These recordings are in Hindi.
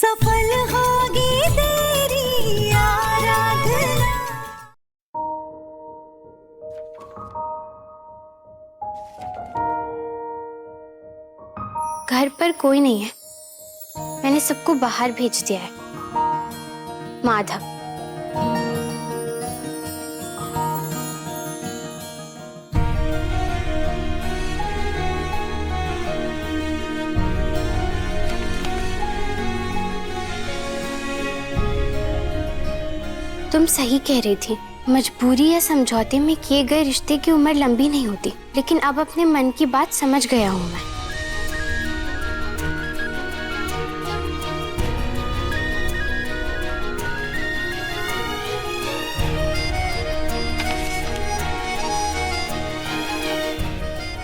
सफल होगी तेरी आराधना। घर पर कोई नहीं है, मैंने सबको बाहर भेज दिया है। माधव, तुम सही कह रही थी, मजबूरी या समझौते में किए गए रिश्ते की उम्र लंबी नहीं होती, लेकिन अब अपने मन की बात समझ गया हूं मैं।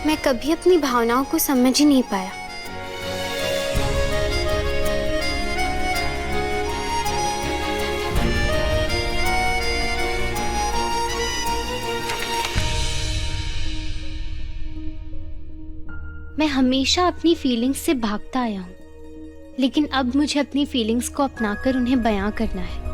मैं कभी अपनी भावनाओं को समझ ही नहीं पाया। मैं हमेशा अपनी फीलिंग्स से भागता आया हूं, लेकिन अब मुझे अपनी फीलिंग्स को अपनाकर उन्हें बयां करना है।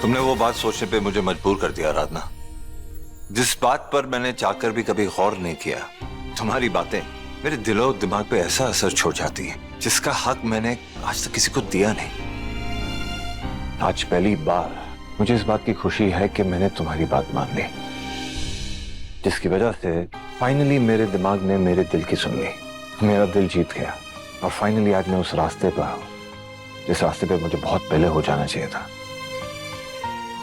तुमने वो बात सोचने पे मुझे मजबूर कर दिया आराधना, जिस बात पर मैंने चाहकर भी कभी गौर नहीं किया। तुम्हारी बातें मेरे दिलो दिमाग पे ऐसा असर छोड़ जाती हैं जिसका हक मैंने आज तक किसी को दिया नहीं। आज पहली बार मुझे इस बात की खुशी है कि मैंने तुम्हारी बात मान ली, जिसकी वजह से फाइनली मेरे दिमाग ने मेरे दिल की सुन ली। मेरा दिल जीत गया और फाइनली आज मैं उस रास्ते पर हूं जिस रास्ते पे मुझे बहुत पहले हो जाना चाहिए था।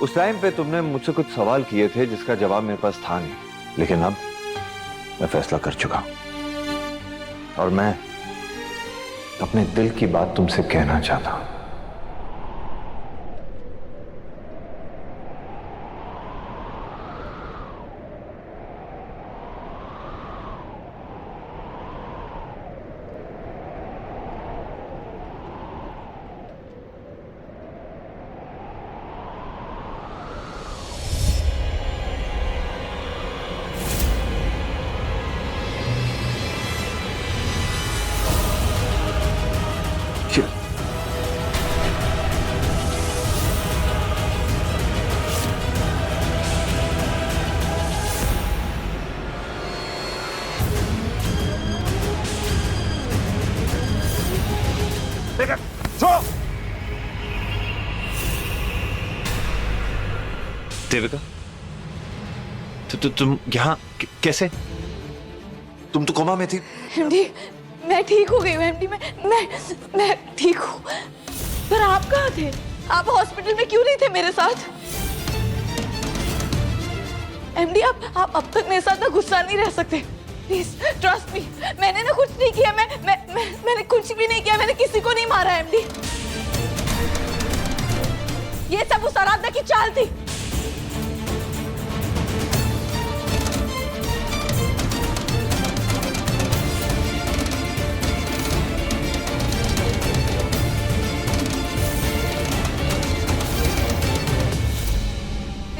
उस टाइम पे तुमने मुझसे कुछ सवाल किए थे जिसका जवाब मेरे पास था नहीं, लेकिन अब मैं फैसला कर चुका हूं और मैं अपने दिल की बात तुमसे कहना चाहता हूं। देविका, तुम यहाँ कैसे? तुम तो कोमा में थी। एमडी, मैं ठीक हो गई हूँ एमडी, मैं ठीक हूँ। पर आप कहाँ थे? आप हॉस्पिटल में क्यों नहीं थे मेरे साथ? एमडी, आप अब तक मेरे साथ ना गुस्सा नहीं रह सकते। प्लीज ट्रस्ट मी, मैंने ना कुछ नहीं किया। मैंने कुछ भी नहीं किया। मैंने किसी को नहीं मारा एमडी। ये सब उस आराधना की चाल थी।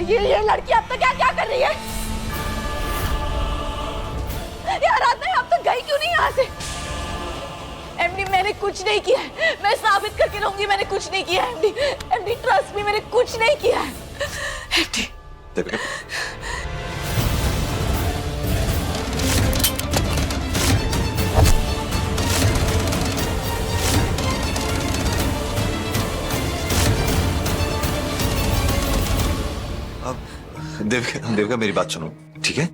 ये लड़की अब तक क्या कर रही है? ये आराधना अब तक गई क्यों नहीं यहाँ से? एमडी, मैंने कुछ नहीं किया है। मैं साबित करके रहूंगी मैंने कुछ नहीं किया है एमडी। एमडी ट्रस्ट मी, मैंने कुछ नहीं किया है एमडी। देविका, मेरी बात सुनो, ठीक है?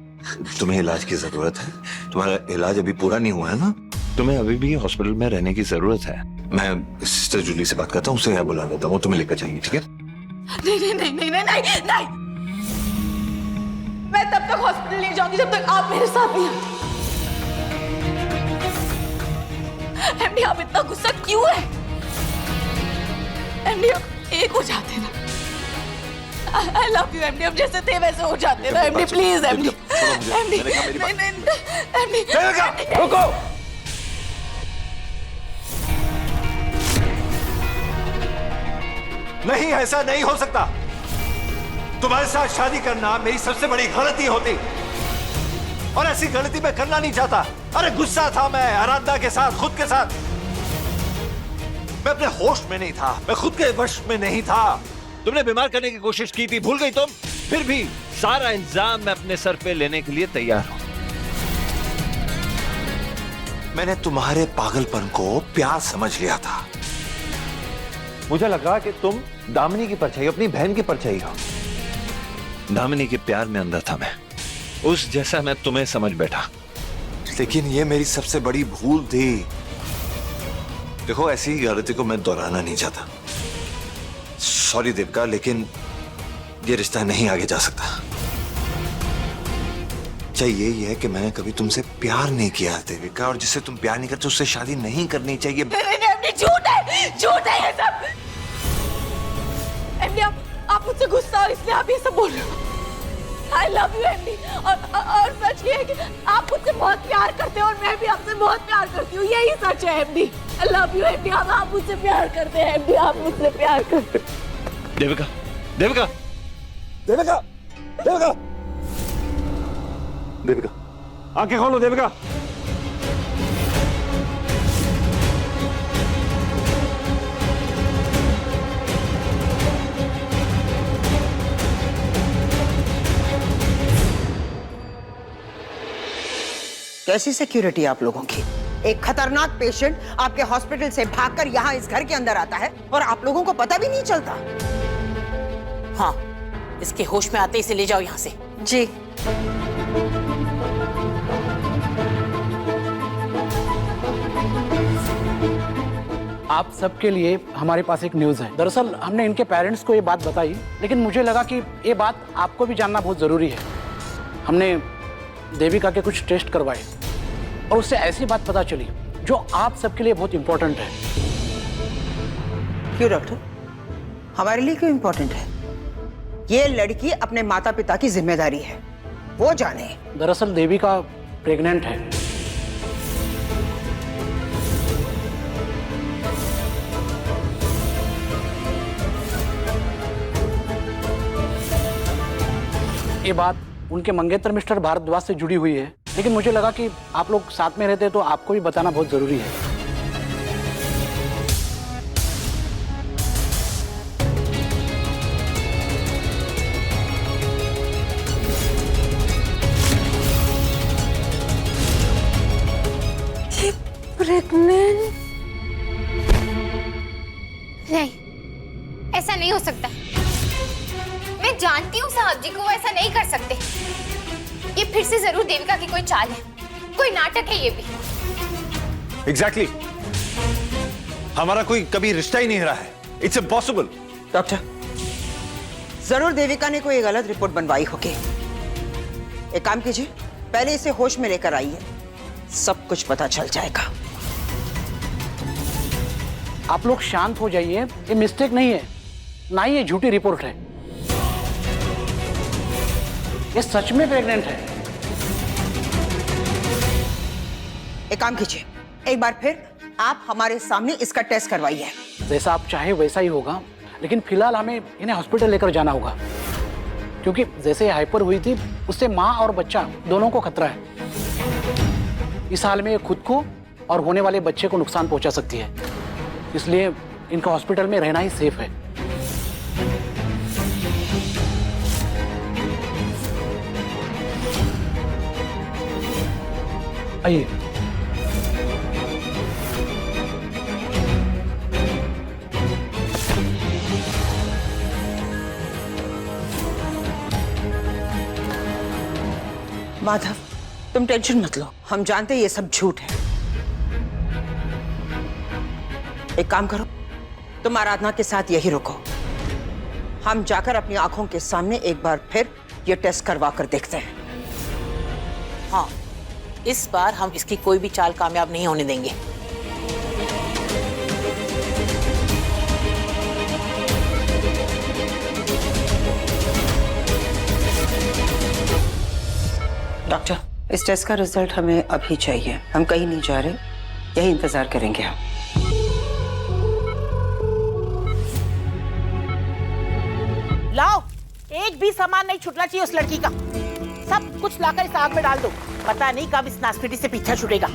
तुम्हें इलाज की जरूरत है। तुम्हारा इलाज अभी पूरा नहीं हुआ है ना? तुम्हें अभी भी हॉस्पिटल में रहने की जरूरत है। मैं सिस्टर जूली से बात करता हूँ, उसे यहाँ बुला लेता हूँ, तुम्हें लेकर जाएंगे, ठीक है? नहीं। मैं तब तक हॉस्पिटल नहीं जाऊंगी जब तक आप मेरे साथ नहीं आते। एमडी, आप इतना गुस्सा क्यों है? एमडी, आप एक हो जाते ना। I love you एमडी, अब जैसे थे वैसे हो जाते ना एमडी, प्लीज एमडी। एमडी, नहीं, रुको। नहीं, ऐसा नहीं हो सकता। तुम्हारे साथ शादी करना मेरी सबसे बड़ी गलती होती, और ऐसी गलती मैं करना नहीं चाहता। अरे गुस्सा था मैं आराधना के साथ, खुद के साथ। मैं अपने होश में नहीं था, मैं खुद के वश में नहीं था। तुमने बीमार करने की कोशिश की थी, भूल गई तुम? फिर भी सारा इल्जाम मैं अपने सर पे लेने के लिए तैयार हूं। मैंने तुम्हारे पागलपन को प्यार समझ लिया था। मुझे लगा कि तुम दामिनी की परछाई, अपनी बहन की परछाई हो। दामिनी के प्यार में अंधा था मैं, उस जैसा मैं तुम्हें समझ बैठा। लेकिन ये मेरी सबसे बड़ी भूल थी। देखो, ऐसी ही गलती को मैं दोहराना नहीं चाहता। सॉरी देविका, लेकिन ये रिश्ता नहीं आगे जा सकता। चाहिए यह है कि मैंने कभी तुमसे प्यार नहीं किया देविका, और जिससे तुम प्यार नहीं करते उससे शादी नहीं करनी चाहिए। झूठ है ये सब। एमडी, आप मुझसे गुस्सा हो इसलिए आप ये सब बोल रहे हो। I love you एमडी, और सच ये है कि आप मुझसे बहुत प्यार करते हो और मैं भी आपसे बहुत प्यार करती हूँ। यही सच है MD. I love you MD, आप मुझसे प्यार करते हैं एमडी, आप मुझसे प्यार करते हैं। देविका, देविका, देविका, देविका, देविका, आंखें खोलो देविका। कैसी सिक्योरिटी आप लोगों की? एक खतरनाक पेशेंट आपके हॉस्पिटल से भागकर यहाँ इस घर के अंदर आता है और आप लोगों को पता भी नहीं चलता। हाँ, इसके होश में आते इसे ले जाओ यहाँ से। जी। आप सबके लिए हमारे पास एक न्यूज़ है। दरअसल हमने इनके पेरेंट्स को ये बात बताई, लेकिन मुझे लगा कि ये बात आपको भी जानना बहुत ज़रूरी है। हमने देविका के कुछ टेस्ट करवाए और उससे ऐसी बात पता चली जो आप सबके लिए बहुत इंपॉर्टेंट है। क्यों डॉक्टर? हमारे लिए क्यों इंपॉर्टेंट है? ये लड़की अपने माता पिता की जिम्मेदारी है, वो जाने। दरअसल देविका प्रेग्नेंट है। ये बात उनके मंगेतर मिस्टर भारद्वाज से जुड़ी हुई है, लेकिन मुझे लगा कि आप लोग साथ में रहते तो आपको भी बताना बहुत जरूरी है। प्रेग्नेंट? नहीं, ऐसा नहीं हो सकता। मैं जानती हूँ साहब जी को, वो ऐसा नहीं कर सकते। ये फिर से जरूर देविका की कोई चाल है, कोई नाटक है ये भी। एग्जैक्टली। हमारा कोई कभी रिश्ता ही नहीं रहा है। It's impossible. डॉक्टर, जरूर देविका ने कोई गलत रिपोर्ट बनवाई होगी। एक काम कीजिए, पहले इसे होश में लेकर आइए, सब कुछ पता चल जाएगा। आप लोग शांत हो जाइए, ये मिस्टेक नहीं है, ना ही ये झूठी रिपोर्ट है। ये सच में प्रेग्नेंट है। एक काम कीजिए, एक बार फिर आप हमारे सामने इसका टेस्ट करवाइए। जैसा आप चाहे वैसा ही होगा, लेकिन फिलहाल हमें इन्हें हॉस्पिटल लेकर जाना होगा, क्योंकि जैसे हाइपर हुई थी उससे माँ और बच्चा दोनों को खतरा है। इस हाल में ये खुद को और होने वाले बच्चे को नुकसान पहुंचा सकती है, इसलिए इनका हॉस्पिटल में रहना ही सेफ है। आइए। माधव, तुम टेंशन मत लो, हम जानते हैं ये सब झूठ है। एक काम करो, तुम आराधना के साथ यही रुको, हम जाकर अपनी आंखों के सामने एक बार फिर ये टेस्ट करवा कर देखते हैं। हाँ, इस बार हम इसकी कोई भी चाल कामयाब नहीं होने देंगे। डॉक्टर, इस टेस्ट का रिजल्ट हमें अभी चाहिए। हम कहीं नहीं जा रहे, यही इंतजार करेंगे हम। एक भी सामान नहीं छूटना चाहिए उस लड़की का। सब कुछ लाकर इस आग में डाल दो, पता नहीं कब इस नासपीटी से पीछा छूटेगा।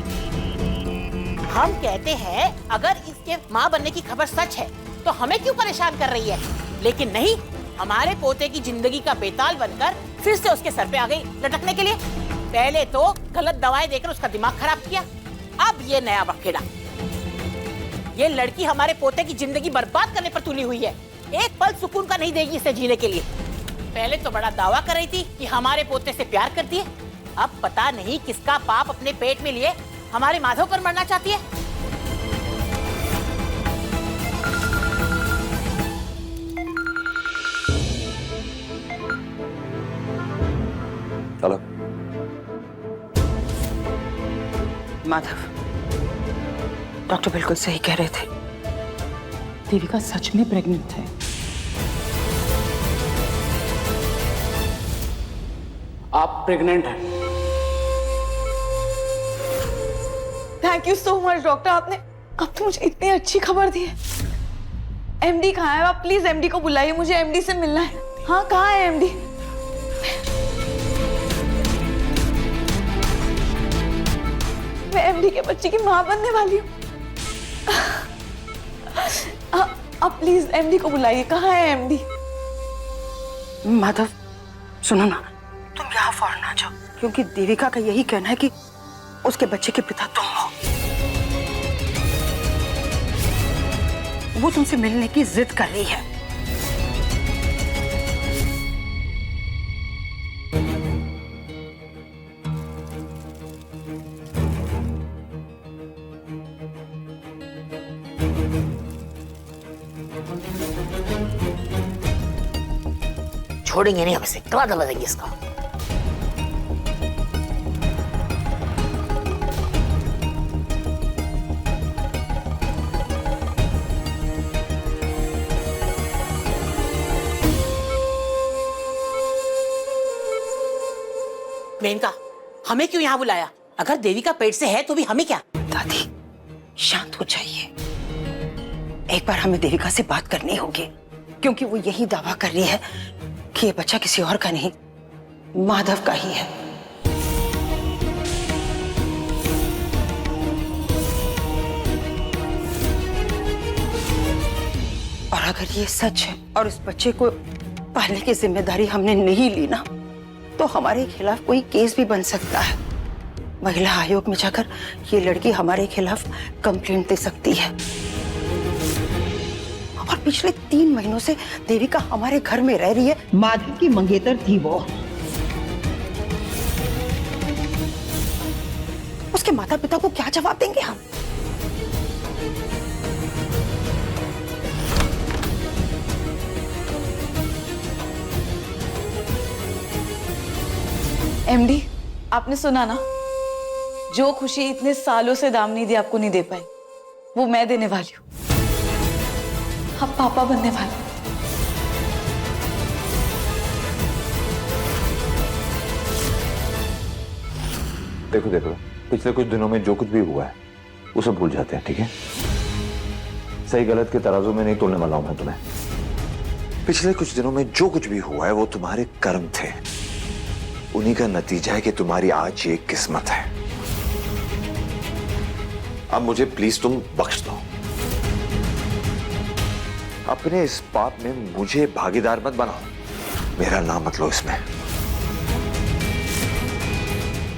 हम कहते हैं अगर इसके माँ बनने की खबर सच है तो हमें क्यों परेशान कर रही है, लेकिन नहीं, हमारे पोते की जिंदगी का बेताल बनकर फिर से उसके सर पे आ गई लटकने के लिए। पहले तो गलत दवाएं देकर उसका दिमाग खराब किया, अब ये नया बखेड़ा। ये लड़की हमारे पोते की जिंदगी बर्बाद करने पर तुली हुई है, एक पल सुकून का नहीं देगी इसे जीने के लिए। पहले तो बड़ा दावा कर रही थी कि हमारे पोते से प्यार करती है, अब पता नहीं किसका पाप अपने पेट में लिए हमारे माधव पर मरना चाहती है। चलो। माधव, डॉक्टर बिल्कुल सही कह रहे थे, देविका सच में प्रेग्नेंट है। आप प्रेग्नेंट हैं। Thank you so much doctor, आपने अब तो मुझे इतनी अच्छी खबर दी है। एमडी कहाँ है? आप प्लीज एमडी को बुलाइए, मुझे एमडी से मिलना है। हाँ, कहाँ है एमडी? मैं एमडी के बच्चे की माँ बनने वाली हूँ। आप प्लीज एमडी को बुलाइए, कहाँ है एमडी? माधव सुनो ना, तुम यहाँ फौरन आ जाओ, क्योंकि देविका का यही कहना है कि उसके बच्चे के पिता तुम हो। वो तुमसे मिलने की जिद कर रही है। छोड़ेंगे नहीं हम इसे, कला दबा देंगे इसका। मेनका, हमें क्यों यहाँ बुलाया? अगर देविका पेट से है तो भी हमें क्या? दादी शांत हो जाइए, एक बार हमें देविका से बात करनी होगी, क्योंकि वो यही दावा कर रही है कि ये बच्चा किसी और का नहीं, माधव का ही है। और अगर ये सच है और इस बच्चे को पालने की जिम्मेदारी हमने नहीं ली ना, तो हमारे खिलाफ कोई केस भी बन सकता है। महिला आयोग में जाकर ये लड़की हमारे खिलाफ कंप्लेंट दे सकती है। और पिछले 3 महीनों से देविका हमारे घर में रह रही है। माधव की मंगेतर थी वो। उसके माता पिता को क्या जवाब देंगे हम? एमडी, आपने सुना ना, जो खुशी इतने सालों से दामिनी दी आपको नहीं दे पाई, वो मैं देने वाली हूँ। आप पापा बनने वाले। देखो देखो, पिछले कुछ दिनों में जो कुछ भी हुआ है उसे भूल जाते हैं, ठीक है? सही गलत के तराजू में नहीं तोलने वाला हूं मैं तुम्हें। पिछले कुछ दिनों में जो कुछ भी हुआ है वो तुम्हारे कर्म थे, उन्हीं का नतीजा है कि तुम्हारी आज ये किस्मत है। अब मुझे प्लीज तुम बख्श दो, अपने इस पाप में मुझे भागीदार मत बनाओ, मेरा नाम मत लो इसमें।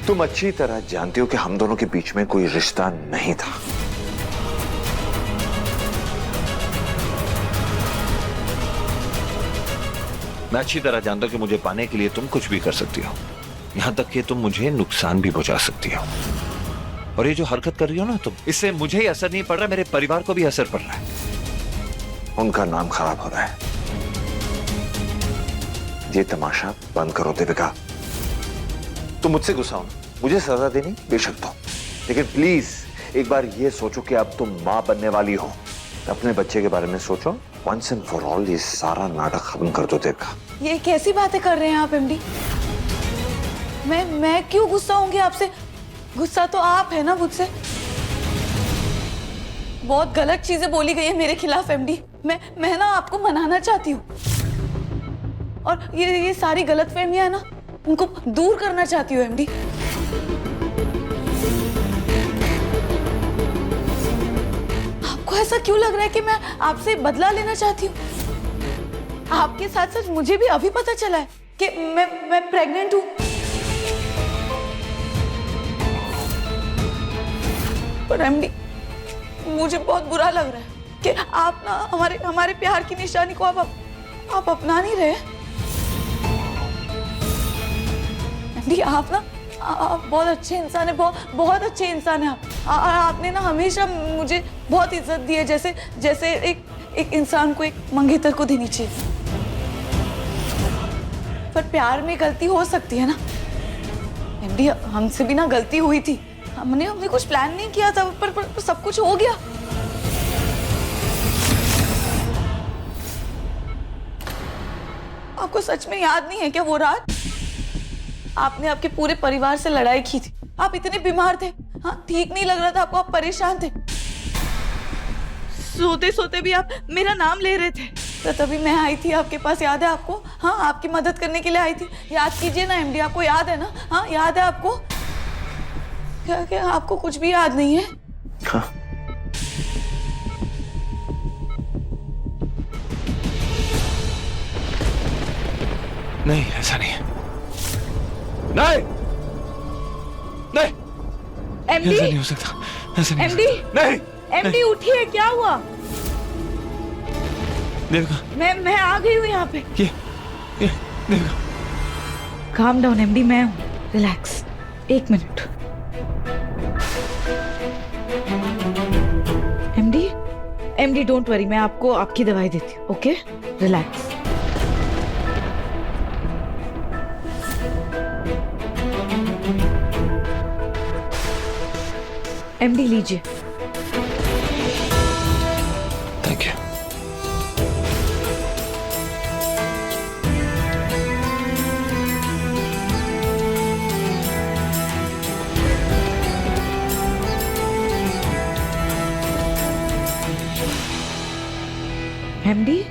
तुम अच्छी तरह जानती हो कि हम दोनों के बीच में कोई रिश्ता नहीं था। मैं अच्छी तरह जानता हूं कि मुझे पाने के लिए तुम कुछ भी कर सकती हो, यहां तक कि तुम मुझे नुकसान भी पहुंचा सकती हो। और ये जो हरकत कर रही हो ना तुम, इससे मुझे ही असर नहीं पड़ रहा, मेरे परिवार को भी असर पड़ रहा है। उनका नाम खराब हो रहा है। ये तमाशा बंद करो देविका। तुम मुझसे गुस्सा हो, मुझे सजा देनी बेशक दो, लेकिन प्लीज एक बार ये सोचो कि अब तुम मां बनने वाली हो। अपने बच्चे के बारे में सोचो, वंस एंड फॉर ऑल ये सारा नाटक खत्म कर दो देविका। ये कैसी बातें कर रहे हैं आप एमडी? मैं क्यों गुस्सा होंगी आपसे? गुस्सा तो आप है ना मुझसे। बहुत गलत चीजें बोली गई है मेरे खिलाफ एमडी। मैं ना आपको मनाना चाहती हूँ। और ये सारी गलतफहमियां है ना, उनको दूर करना चाहती हूँ एमडी। आपको ऐसा क्यों लग रहा है कि मैं आपसे बदला लेना चाहती हूँ? आपके साथ साथ मुझे भी अभी पता चला है कि मैं प्रेग्नेंट हूँ। पर एमडी, मुझे बहुत बुरा लग रहा है कि आप ना हमारे प्यार की निशानी को आप अपना नहीं रहे। एमडी, आप बहुत अच्छे इंसान है, बहुत अच्छे इंसान है आप। आपने ना हमेशा मुझे बहुत इज्जत दी है, जैसे एक इंसान को एक मंगेतर को देनी चाहिए। पर प्यार में गलती हो सकती है ना एमडी, हमसे भी ना गलती हुई थी। हमने कुछ प्लान नहीं किया था, पर सब कुछ हो गया। आपको सच में याद नहीं है क्या वो रात आपने आपके पूरे परिवार से लड़ाई की थी? आप इतने बीमार थे, हाँ, ठीक नहीं लग रहा था आपको, आप परेशान थे। सोते सोते भी आप मेरा नाम ले रहे थे। तो तभी मैं आई थी आपके पास, याद है आपको? हाँ, आपकी मदद करने के लिए आई थी। याद कीजिए ना एमडी, आपको याद है ना? हाँ, याद है आपको? क्या आपको कुछ भी याद नहीं है? हाँ। नहीं, ऐसा नहीं है। नहीं, नहीं, एमडी, ऐसा नहीं हो सकता, ऐसा नहीं हो एमडी, सकता। नहीं, एमडी उठिए, क्या हुआ? देविका, मैं आ गई हूँ यहाँ पे। ये देविका। काम डाउन एमडी, मैं हूँ, relax. 1 minute. MD don't worry, मैं आपको आपकी दवाई देती हूँ। Okay, relax. एमडी लीजिए। Thank you. MD,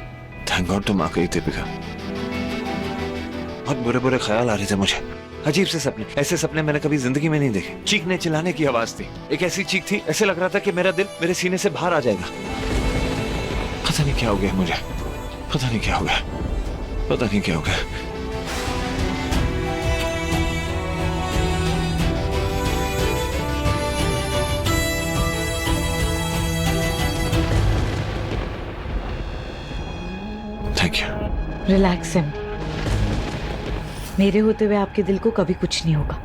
thank God तुम आ गई दीपिका। बहुत बुरे बुरे ख्याल आ रहे थे मुझे, अजीब से सपने। ऐसे सपने मैंने कभी जिंदगी में नहीं देखे। चीखने चिल्लाने की आवाज थी, एक ऐसी चीख थी, ऐसे लग रहा था कि मेरा दिल मेरे सीने से बाहर आ जाएगा। पता नहीं क्या हो गया मुझे, पता नहीं क्या हो गया, पता नहीं क्या हो गया। Thank you. रिलैक्स एमडी, मेरे होते हुए आपके दिल को कभी कुछ नहीं होगा।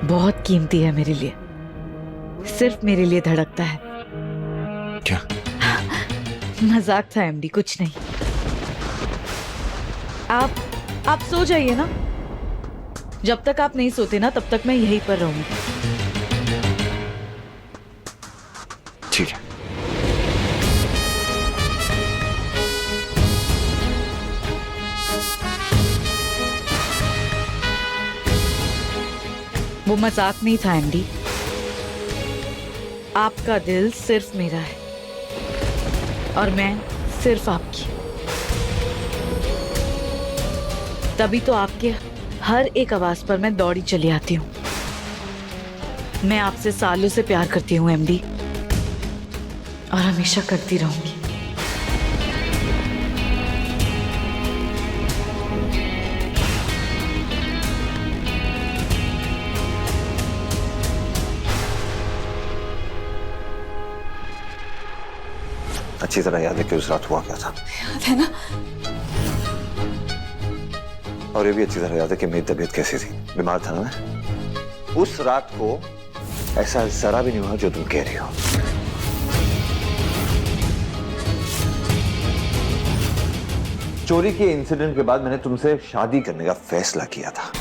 बहुत कीमती है मेरे लिए, सिर्फ मेरे लिए धड़कता है। क्या? मजाक था एमडी, कुछ नहीं। आप सो जाइए ना। जब तक आप नहीं सोते ना, तब तक मैं यहीं पर रहूंगी। ठीक है। वो मजाक नहीं था एमडी, आपका दिल सिर्फ मेरा है और मैं सिर्फ आपकी। तभी तो आपके हर एक आवाज पर मैं दौड़ी चली आती हूँ। मैं आपसे सालों से प्यार करती हूँ एमडी, और हमेशा करती रहूंगी। अच्छी तरह याद है कि उस रात हुआ क्या था। याद है ना? और ये भी अच्छी तरह याद है कि मेरी तबीयत कैसी थी। बीमार था ना मैं। उस रात को ऐसा जरा भी नहीं हुआ जो तुम कह रही हो। चोरी के इंसिडेंट के बाद मैंने तुमसे शादी करने का फैसला किया था।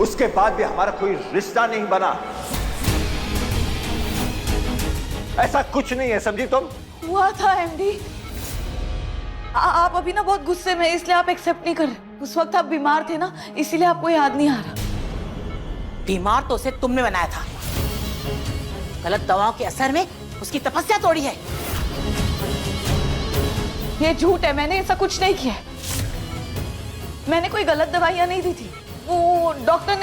उसके बाद भी हमारा कोई रिश्ता नहीं बना। ऐसा कुछ नहीं है, समझी तुम? हुआ था एमडी। आप अभी ना बहुत गुस्से में, इसलिए आप एक्सेप्ट नहीं कर रहे। उस वक्त आप बीमार थे ना, इसीलिए आपको याद नहीं आ रहा। बीमार तो उसे तुमने बनाया था, गलत दवाओं के असर में उसकी तपस्या तोड़ी है। ये झूठ है, मैंने ऐसा कुछ नहीं किया। मैंने कोई गलत दवाइयाँ नहीं दी थी। वो डॉक्टर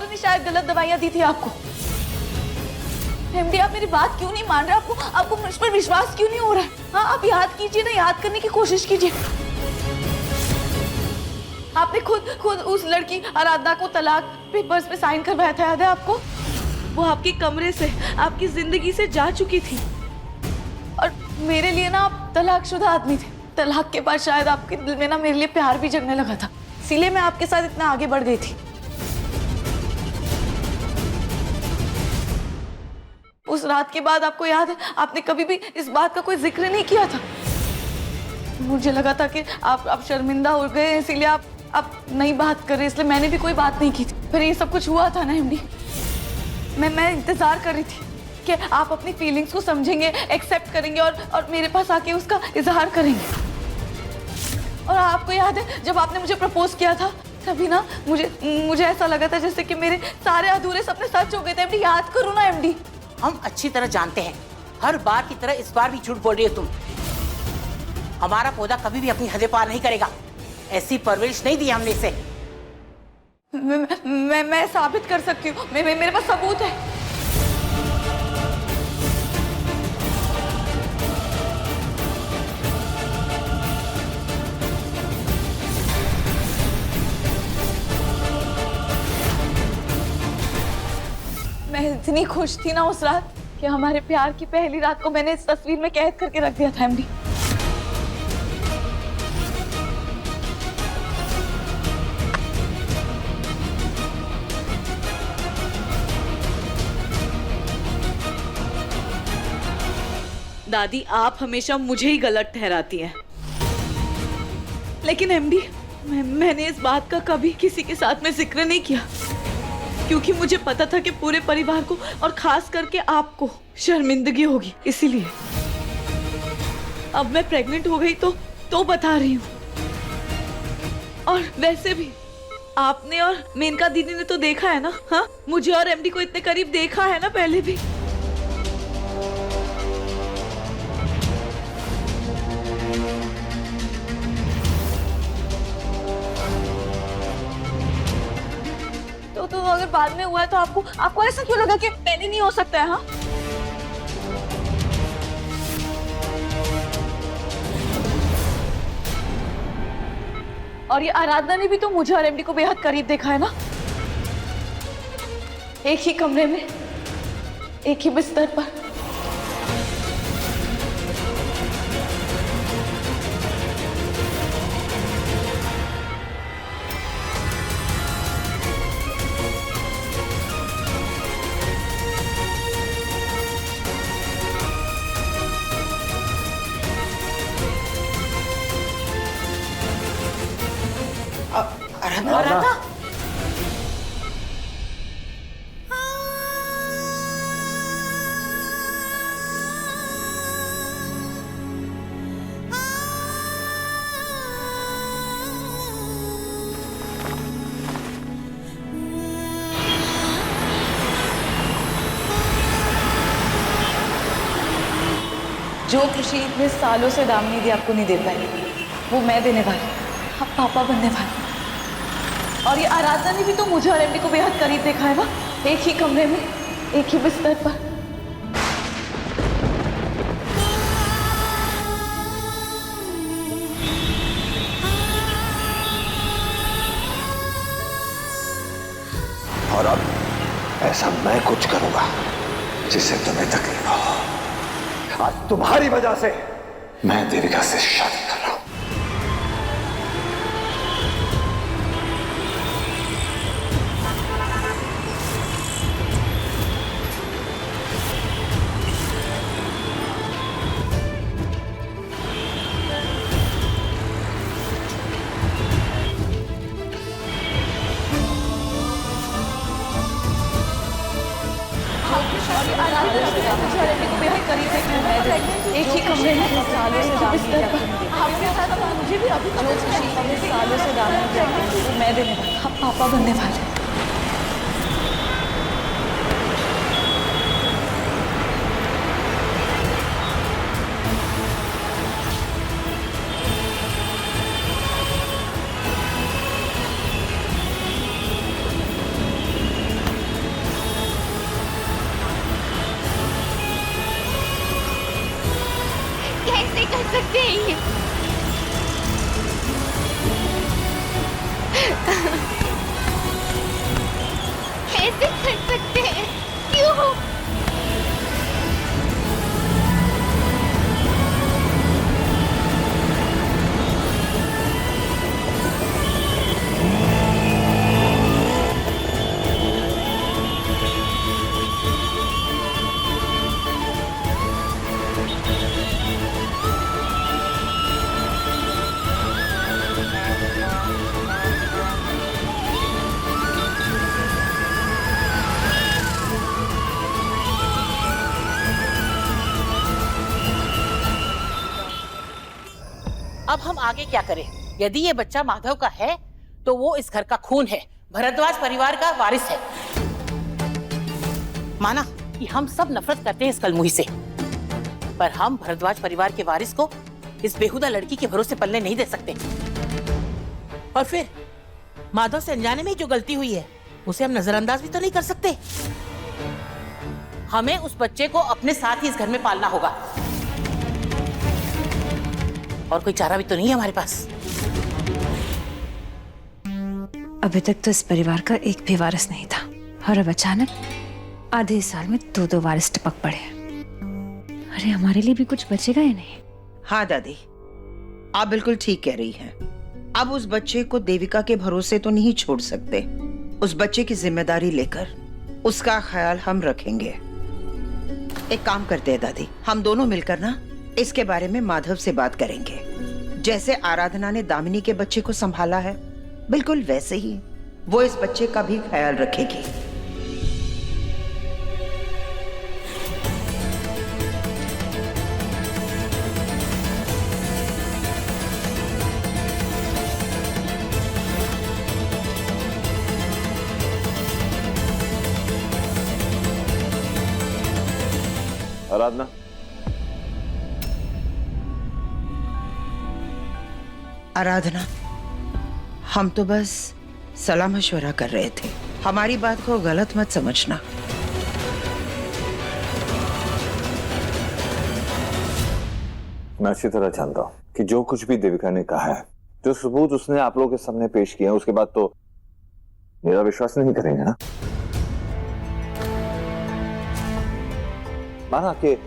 ने शायद गलत दवाइयाँ दी थी आपको। एमडी, आप मेरी बात क्यों नहीं मान रहे? आपको मुझ पर विश्वास क्यों नहीं हो रहा है? हाँ, आप याद कीजिए ना, याद करने की कोशिश कीजिए। आपने खुद उस लड़की आराधना को तलाक पेपर्स पे साइन करवाया था, याद है आपको? वो आपके कमरे से, आपकी जिंदगी से जा चुकी थी। और मेरे लिए ना आप तलाकशुदा आदमी थे। तलाक के बाद शायद आपके दिल में ना मेरे लिए प्यार भी जगने लगा था, इसीलिए मैं आपके साथ इतना आगे बढ़ गई थी। उस रात के बाद आपको याद है, आपने कभी भी इस बात का कोई जिक्र नहीं किया था। मुझे लगा था कि आप शर्मिंदा हो गए, इसीलिए आप नहीं बात कर रहे, इसलिए मैंने भी कोई बात नहीं की थी। फिर ये सब कुछ हुआ था ना एमडी, मैं इंतजार कर रही थी कि आप अपनी फीलिंग्स को समझेंगे, एक्सेप्ट करेंगे और मेरे पास आके उसका इजहार करेंगे। और आपको याद है जब आपने मुझे प्रपोज किया था, तभी ना मुझे ऐसा लगा था जैसे कि मेरे सारे अधूरे सपने सच हो गए थे। एमडी, याद करो ना एमडी। हम अच्छी तरह जानते हैं, हर बार की तरह इस बार भी झूठ बोल रही हो तुम। हमारा पौधा कभी भी अपनी हदें पार नहीं करेगा, ऐसी परवरिश नहीं दी हमने इसे। मैं साबित कर सकती हूँ, मेरे पास सबूत है। मैं इतनी खुश थी ना उस रात कि हमारे प्यार की पहली रात को मैंने इस तस्वीर में कैद करके रख दिया था एमडी। दादी, आप हमेशा मुझे ही गलत ठहराती हैं, लेकिन एमडी मैंने इस बात का कभी किसी के साथ में जिक्र नहीं किया, क्योंकि मुझे पता था कि पूरे परिवार को और खास करके आपको शर्मिंदगी होगी। इसीलिए अब मैं प्रेग्नेंट हो गई तो बता रही हूँ। और वैसे भी आपने और मेनका दीदी ने तो देखा है ना, हाँ, मुझे और एमडी को इतने करीब देखा है ना पहले भी। तो अगर बाद में हुआ है तो आपको ऐसा क्यों लगा कि पहले नहीं हो सकता है? हाँ, और ये आराधना ने भी तो मुझे और एमडी को बेहद करीब देखा है ना, एक ही कमरे में, एक ही बिस्तर पर। आराधना, जो खुशी इतने सालों से दामिनी दी आपको नहीं दे पाई, वो मैं देने वाली, आप पापा बनने वाले। और ये आराधना ने भी तो मुझे और एमडी को बेहद करीब देखा है ना, एक ही कमरे में, एक ही बिस्तर पर। और अब ऐसा मैं कुछ करूंगा जिससे तुम्हें तकलीफ हो। आज तुम्हारी वजह से मैं देविका से शादी कर रहा हूं। एक ही कमरे में सालों से बिस्तर पर आपके साथ मुझे भी अभी सालों से दामिनी मैं देने वाली, आप पापा बनने वाले। कैसे कर सकते हैं ये? कैसे कर सकते हैं? क्यों? अब हम आगे क्या करें? यदि ये बच्चा माधव का है तो वो इस घर का खून है, भरद्वाज परिवार का वारिस है। माना कि हम सब नफरत करते हैं इस कलमुही से, पर हम भरद्वाज परिवार के वारिस को इस बेहुदा लड़की के भरोसे पलने नहीं दे सकते। और फिर माधव से अनजाने में ही जो गलती हुई है उसे हम नजरअंदाज भी तो नहीं कर सकते। हमें उस बच्चे को अपने साथ ही इस घर में पालना होगा, और कोई चारा भी तो नहीं है हमारे पास। अभी तक तो इस परिवार का एक भी वारिस नहीं था, और अब अचानक आधे साल में दो वारिस टपक पड़े। अरे हमारे लिए भी कुछ बचेगा या नहीं? हाँ दादी, आप बिल्कुल ठीक कह रही हैं। अब उस बच्चे को देविका के भरोसे तो नहीं छोड़ सकते। उस बच्चे की जिम्मेदारी लेकर उसका ख्याल हम रखेंगे। एक काम करते हैं दादी, हम दोनों मिलकर ना इसके बारे में माधव से बात करेंगे। जैसे आराधना ने दामिनी के बच्चे को संभाला है, बिल्कुल वैसे ही वो इस बच्चे का भी ख्याल रखेगी। आराधना, आराधना, हम तो बस सलाह मशवरा कर रहे थे, हमारी बात को गलत मत समझना। मैं अच्छी तरह जानता हूँ कि जो कुछ भी देविका ने कहा है, जो सबूत उसने आप लोगों के सामने पेश किया, उसके बाद तो मेरा विश्वास नहीं करेंगे ना। माना कि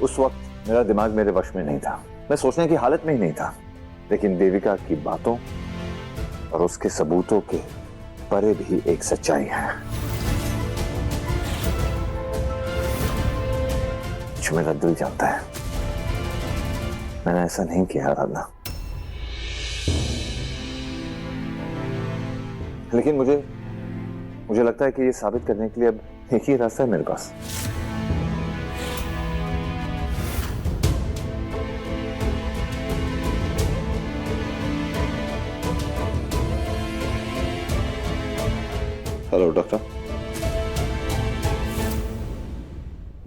उस वक्त मेरा दिमाग मेरे वश में नहीं था, मैं सोचने की हालत में ही नहीं था, लेकिन देविका की बातों और उसके सबूतों के परे भी एक सच्चाई है जो मेरा दिल जानता है। मैंने ऐसा नहीं किया आराधना, लेकिन मुझे लगता है कि ये साबित करने के लिए अब एक ही रास्ता है मेरे पास। Hello doctor.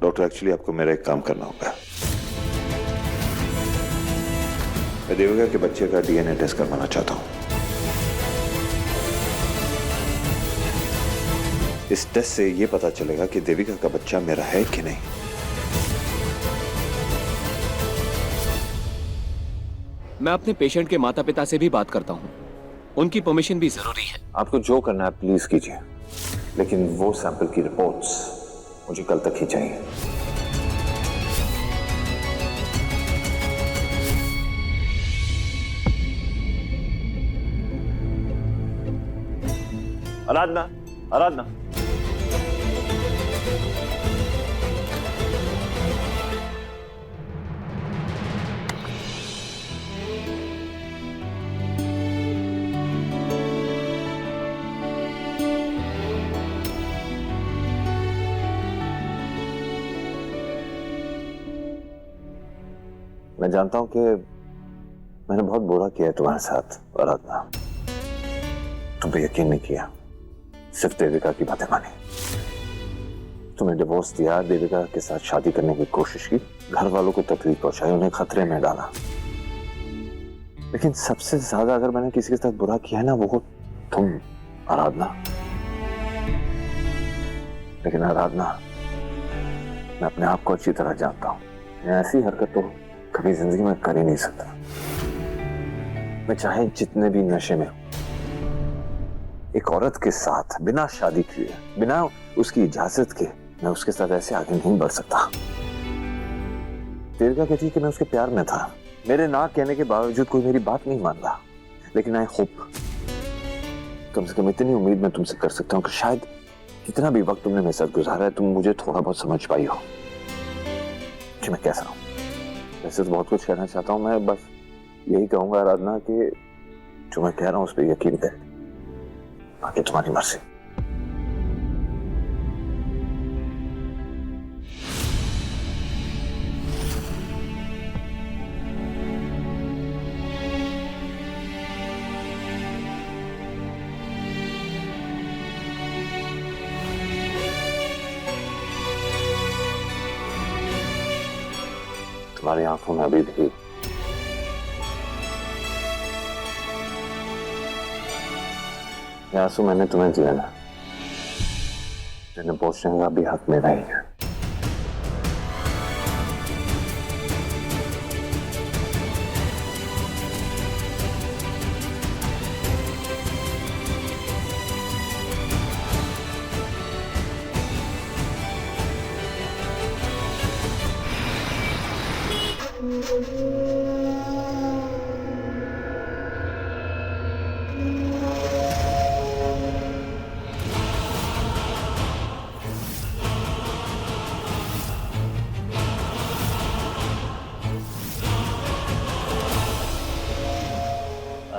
डॉक्टर, एक्चुअली आपको मेरा एक काम करना होगा। मैं देविका के बच्चे का डीएनए टेस्ट करवाना चाहता हूं। इस टेस्ट से यह पता चलेगा कि देविका का बच्चा मेरा है कि नहीं। मैं अपने पेशेंट के माता पिता से भी बात करता हूं, उनकी परमिशन भी जरूरी है। आपको जो करना है प्लीज कीजिए, लेकिन वो सैंपल की रिपोर्ट्स मुझे कल तक ही चाहिए। आराधना, आराधना, मैं जानता हूं कि मैंने बहुत बुरा किया है तुम्हारे साथ आराधना। तुम पे यकीन नहीं किया, सिर्फ देविका की बातें मानी। तुम्हें डिवोर्स दिया, देविका के साथ शादी करने की कोशिश की, घर वालों को तकलीफ पहुंचाई, उन्हें खतरे में डाला। लेकिन सबसे ज्यादा अगर मैंने किसी के साथ बुरा किया है ना, वो तुम आराधना। लेकिन आराधना, मैं अपने आप को अच्छी तरह जानता हूं, ऐसी हरकत तो कभी जिंदगी में कर ही नहीं सकता। मैं चाहे जितने भी नशे में हूं, एक औरत के साथ बिना शादी किए, बिना उसकी इजाजत के, मैं उसके साथ ऐसे आगे नहीं बढ़ सकता। देविका कहती है कि मैं उसके प्यार में था, मेरे ना कहने के बावजूद कोई मेरी बात नहीं मान रहा, लेकिन आई होप, कम से कम इतनी उम्मीद मैं तुमसे कर सकता हूँ कि शायद जितना भी वक्त तुमने मेरे साथ गुजारा है, तुम मुझे थोड़ा बहुत समझ पाई हो कि मैं कैसा हूं। वैसे तो बहुत कुछ कहना चाहता हूं, मैं बस यही कहूंगा आराधना कि जो मैं कह रहा हूं उस पर यकीन कर, बाकी तुम्हारी मर्जी। तुम्हारी आंखों में अभी भी ये आंसू मैंने तुम्हें दिया ना, जिन्हें पोषने का भी हक मेरा ही है।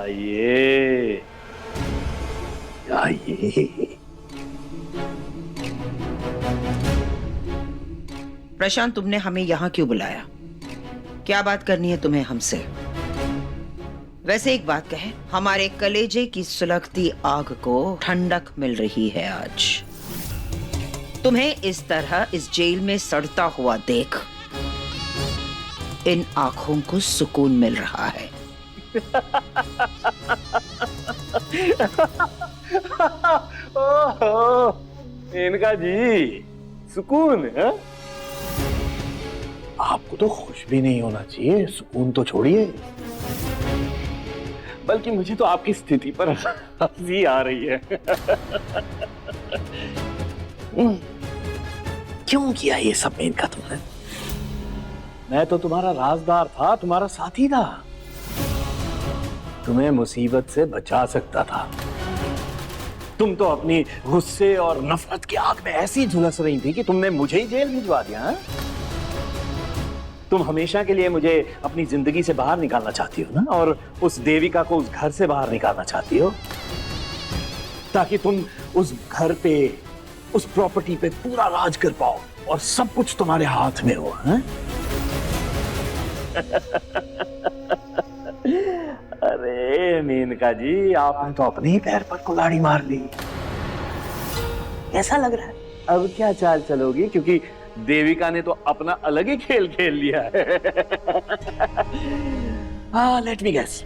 आइए आइए। प्रशांत, तुमने हमें यहाँ क्यों बुलाया? क्या बात करनी है तुम्हें हमसे? वैसे एक बात कहें, हमारे कलेजे की सुलगती आग को ठंडक मिल रही है आज। तुम्हें इस तरह इस जेल में सड़ता हुआ देख इन आंखों को सुकून मिल रहा है। ओहो, इनका जी सुकून है? आपको तो खुश भी नहीं होना चाहिए, सुकून तो छोड़िए। बल्कि मुझे तो आपकी स्थिति पर हंसी आ रही है। क्यों किया ये सब इनका तुमने? मैं तो तुम्हारा राजदार था, तुम्हारा साथी था, तुम्हें मुसीबत से बचा सकता था। तुम तो अपनी गुस्से और नफरत की आग में ऐसी झुलस रही थी कि तुमने मुझे ही जेल भिजवा दिया। हा? तुम हमेशा के लिए मुझे अपनी जिंदगी से बाहर निकालना चाहती हो ना, और उस देविका को उस घर से बाहर निकालना चाहती हो, ताकि तुम उस घर पे, उस प्रॉपर्टी पे पूरा राज कर पाओ और सब कुछ तुम्हारे हाथ में हो। हा? अरे मेनका जी, आपने तो अपने ही पैर पर कुल्हाड़ी मार ली। कैसा लग रहा है? अब क्या चाल चलोगी? क्योंकि देविका ने तो अपना अलग ही खेल खेल लिया है। हाँ, लेट मी गेस,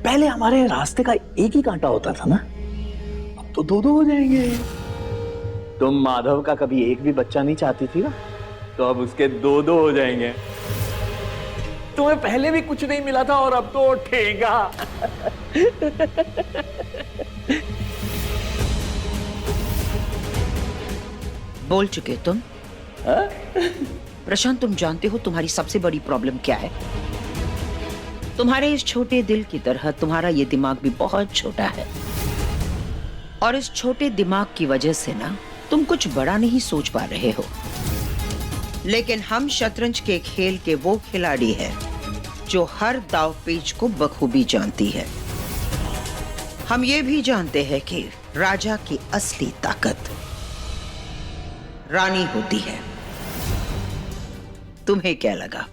पहले हमारे रास्ते का एक ही कांटा होता था ना, अब तो दो दो हो जाएंगे। तुम माधव का कभी एक भी बच्चा नहीं चाहती थी ना, तो अब उसके दो दो हो जाएंगे। तुम्हें पहले भी कुछ नहीं मिला था और अब तो उठेगा। बोल चुके तुम। प्रशांत, तुम जानते हो तुम्हारी सबसे बड़ी प्रॉब्लम क्या है? तुम्हारे इस छोटे दिल की तरह तुम्हारा ये दिमाग भी बहुत छोटा है, और इस छोटे दिमाग की वजह से ना तुम कुछ बड़ा नहीं सोच पा रहे हो। लेकिन हम शतरंज के खेल के वो खिलाड़ी हैं जो हर दाव पेच को बखूबी जानती है। हम ये भी जानते हैं कि राजा की असली ताकत रानी होती है। तुम्हें क्या लगा?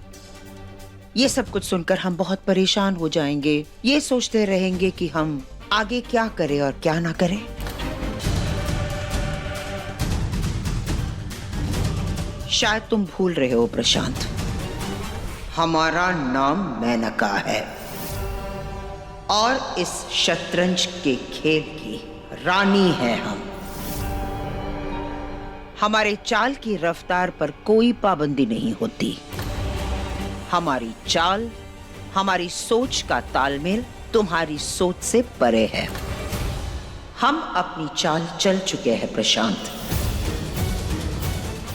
ये सब कुछ सुनकर हम बहुत परेशान हो जाएंगे, ये सोचते रहेंगे कि हम आगे क्या करें और क्या ना करें। शायद तुम भूल रहे हो प्रशांत, हमारा नाम मेनका है और इस शतरंज के खेल की रानी है हम। हमारे चाल की रफ्तार पर कोई पाबंदी नहीं होती। हमारी चाल, हमारी सोच का तालमेल तुम्हारी सोच से परे है। हम अपनी चाल चल चुके हैं प्रशांत,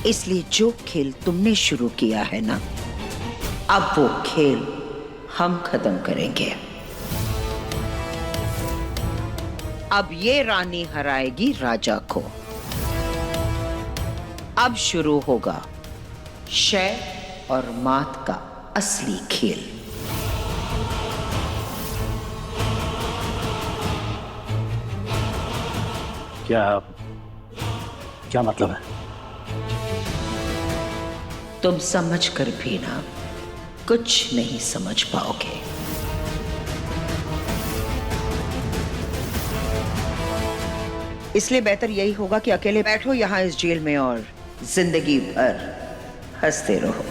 इसलिए जो खेल तुमने शुरू किया है ना, अब वो खेल हम खत्म करेंगे। अब ये रानी हराएगी राजा को। अब शुरू होगा शय और मात का असली खेल। क्या मतलब है? तुम समझ कर भी ना कुछ नहीं समझ पाओगे। इसलिए बेहतर यही होगा कि अकेले बैठो यहां इस जेल में और जिंदगी भर हंसते रहो।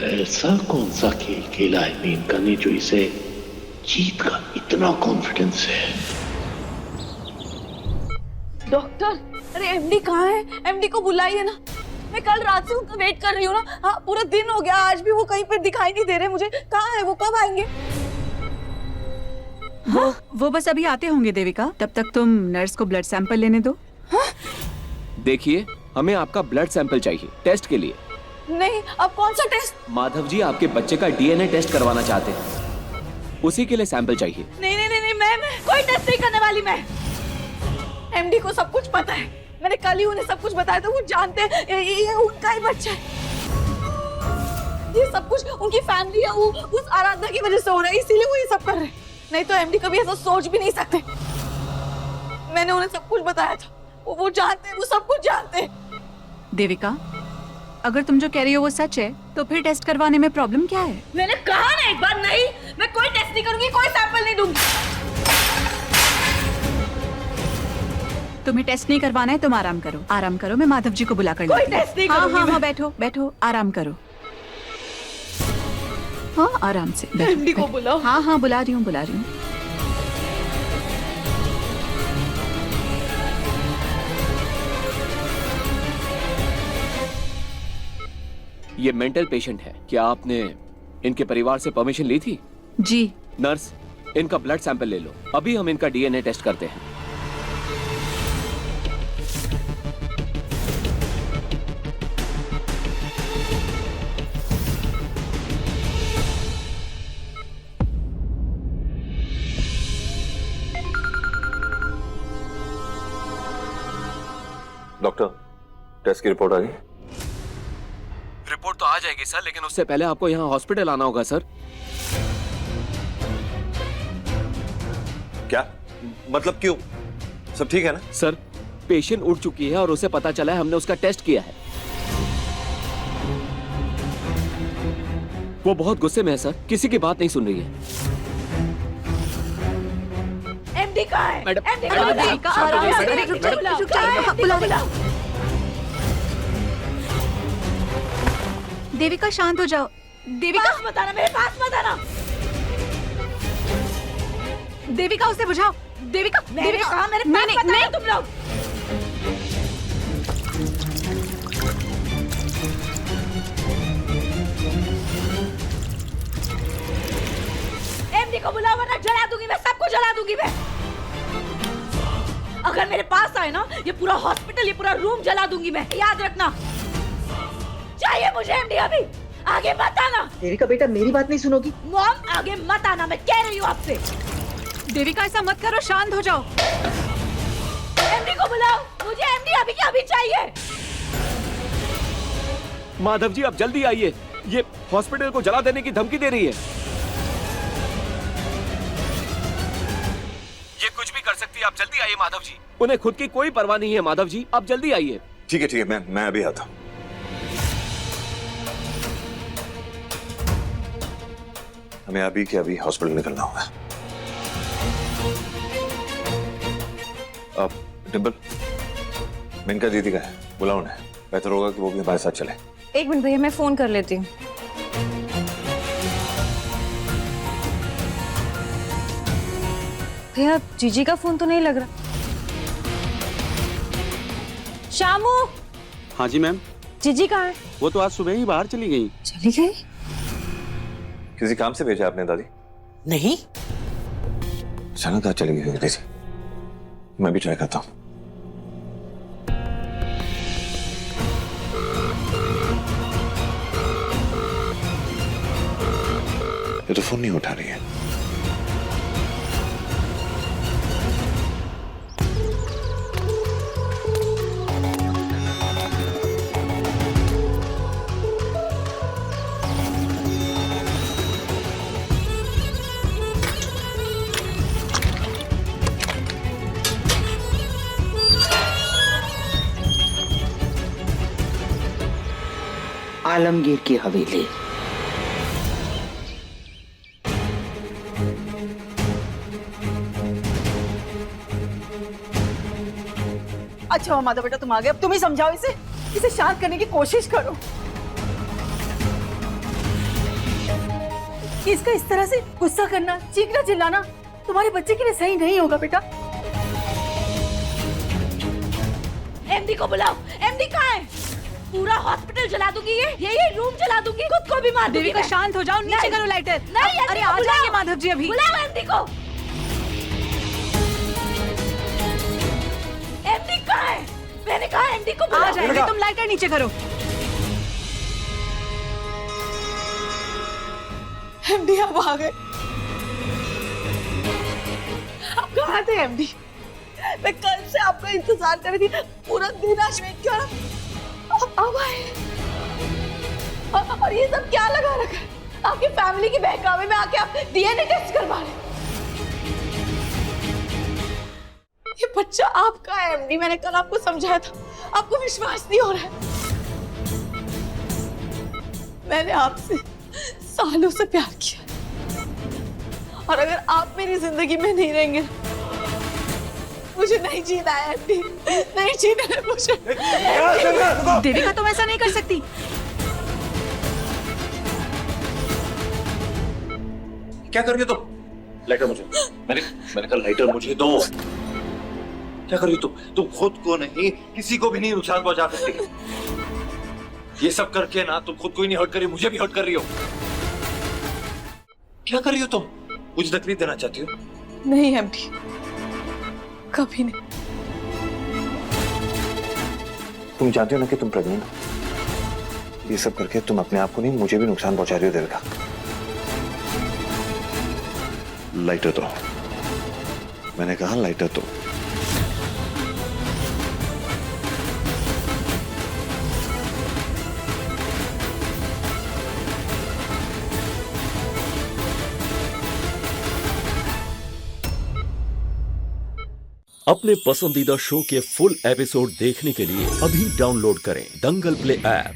ऐसा कौन सा खेल खेला है मेनका ने जो इसे जीत का इतना कॉन्फिडेंस है? डॉक्टर, अरे एमडी कहाँ है? एमडी को बुलाइए ना। मैं कल रात से उनका वेट कर रही हूँ ना। हाँ, पूरा दिन हो गया, आज भी वो कहीं पर दिखाई नहीं दे रहे मुझे। कहाँ है वो? कब आएंगे? वो बस अभी आते होंगे देविका। तब तक तुम नर्स को ब्लड सैंपल लेने दो। देखिए, हमें आपका ब्लड सैंपल चाहिए टेस्ट के लिए। नहीं, अब कौन सा टेस्ट? माधव जी आपके बच्चे का डीएनए टेस्ट करवाना चाहते हैं, उसी के लिए सैंपल चाहिए। नहीं नहीं नहीं, मैं कोई टेस्ट नहीं करने वाली। मैं एमडी को सब कुछ पता है। मैंने कल ही उन्हें सब कुछ बताया, तो वो जानते हैं ये उनका ही बच्चा है। ये सब कुछ उनकी फैमिली है, वो उस आराधना की वजह से हो रहा है, इसीलिए वो ये सब कर रहे हैं। नहीं तो एमडी कभी ऐसा सोच भी नहीं सकते। मैंने उन्हें सब कुछ बताया था, वो जानते हैं, वो सब कुछ जानते हैं। देविका, अगर तुम जो कह रही हो वो सच है तो फिर टेस्ट करवाने में प्रॉब्लम क्या है? मैंने कहा ना एक बार, नहीं, मैं कोई टेस्ट नहीं करूंगी, कोई सैंपल नहीं दूंगी। तुम्हें टेस्ट नहीं करवाना है, तुम आराम करो। आराम करो, मैं माधव जी को बुला कर कोई लेती हूँ। टेस्ट नहीं हाँ करूंगी हाँ मैं। हाँ, बैठो बैठो, आराम करो। हाँ, आराम से बैठो। एमडी को बैठो। बुलाओ। हाँ हाँ, बुला रही हूँ, बुला रही हूँ। ये मेंटल पेशेंट है। क्या आपने इनके परिवार से परमिशन ली थी? जी। नर्स, इनका ब्लड सैंपल ले लो। अभी हम इनका डीएनए टेस्ट करते हैं। डॉक्टर, टेस्ट की रिपोर्ट आ गई? रिपोर्ट तो आ जाएगी सर, लेकिन उससे पहले आपको यहाँ हॉस्पिटल आना होगा सर। क्या मतलब? क्यों? सब ठीक है ना? सर, पेशेंट उठ चुकी है और उसे पता चला है, हमने उसका टेस्ट किया है। वो बहुत गुस्से में है सर, किसी की बात नहीं सुन रही है। एमडी कहाँ है? मैडम, एमडी मैडम, को बुलाओ। मैडम, आराम से, मैडम, रुक मैडम, जाओ, मैडम, रुक जाओ, बुलाओ, बुलाओ। देविका, शांत हो जाओ। देविका पास मत आना, मेरे पास मत आना। देविका, उसे बुझाओ। देविका, मैंने कहा मेरे पास नहीं, मत आना नहीं। तुम लोग। एमडी को बुलाओ वरना जला दूंगी मैं, सबको जला दूंगी मैं। अगर मेरे पास आए ना, ये पूरा हॉस्पिटल, ये पूरा रूम जला दूंगी मैं, याद रखना। चाहिए मुझे एमडी अभी। आगे मत आना। देविका बेटा, मेरी बात नहीं सुनोगी? मॉम, आगे मत आना, मैं कह रही हूँ आपसे। देविका, ऐसा मत करो, शांत हो जाओ। एमडी को बुलाओ, मुझे एमडी अभी के अभी चाहिए। माधव जी, आप जल्दी आइए, ये हॉस्पिटल को जला देने की धमकी दे रही है। ये कुछ भी कर सकती है, आप जल्दी आइए माधव जी। उन्हें खुद की कोई परवाह नहीं है माधव जी, आप जल्दी आइए। ठीक है, मैं अभी आता हूँ। हमें अभी के अभी हॉस्पिटल निकलना होगा। अब डिम्पल, मेनका दीदी का है, बुलाओ उन्हें। बेहतर होगा कि वो भी हमारे साथ चले। एक मिनट भैया, मैं फोन कर लेती हूँ। भैया, जीजी का फोन तो नहीं लग रहा। शामू, हाँ जी मैम। जीजी कहाँ है? वो तो आज सुबह ही बाहर चली गई। चली गई? किसी काम से भेजा आपने दादी? नहीं। अचानक कहाँ चली गई थी? मैं भी ट्राई करता हूँ। ये तो फोन नहीं उठा रही है। आलमगीर की हवेली। अच्छा माधव बेटा तुम आ गए, अब तुम ही समझाओ इसे शांत करने की कोशिश करो। इसका इस तरह से गुस्सा करना, चीखना चिल्लाना तुम्हारे बच्चे के लिए सही नहीं होगा बेटा। एमडी को बुलाओ। एमडी कहाँ है? पूरा हॉस्पिटल जला दूंगी, ये रूम जला दूंगी, खुद को भी मार दूंगी। देविका शांत हो जाओ, नीचे करो लाइटर। नहीं, अरे आ जाएंगे माधव जी अभी। बुलाओ एमडी को। एमडी कहाँ है? मैंने कहा एमडी को बुलाओ। आ जाएंगे, तुम लाइटर नीचे करो। एमडी आप आ गए। आप कहाँ थे एमडी? मैं कल से आपका इंतजार कर रही थी, पूरा दिन आज वेट किया। अब आए और ये सब क्या लगा रखा है? आपकी फैमिली की बहकावे में आके आप डीएनए टेस्ट करवा रहे। ये बच्चा आपका है एमडी, मैंने कल आपको समझाया था, आपको विश्वास नहीं हो रहा है। मैंने आपसे सालों से प्यार किया और अगर आप मेरी जिंदगी में नहीं रहेंगे, मुझे नहीं जीना है एमडी, नहीं जीना है मुझे। देविका तुम ऐसा नहीं कर सकती। क्या कर रही हो तुम? लाइटर मुझे। मैंने कहा लाइटर मुझे दो। क्या कर रही हो तुम खुद को नहीं, किसी को भी नहीं नुकसान पहुंचा सकती। ये सब करके ना तुम खुद को ही नहीं हर्ट कर रही, मुझे भी हर्ट कर रही हो। क्या कर रही हो तुम? मुझे तकलीफ देना चाहती हो? नहीं एमडी, कभी नहीं। तुम जानती हो ना कि तुम प्रेग्नेंट हो। ये सब करके तुम अपने आप को नहीं, मुझे भी नुकसान पहुंचा रही हो देविका। लाइटर दो। मैंने कहा लाइटर दो। अपने पसंदीदा शो के फुल एपिसोड देखने के लिए अभी डाउनलोड करें दंगल प्ले ऐप।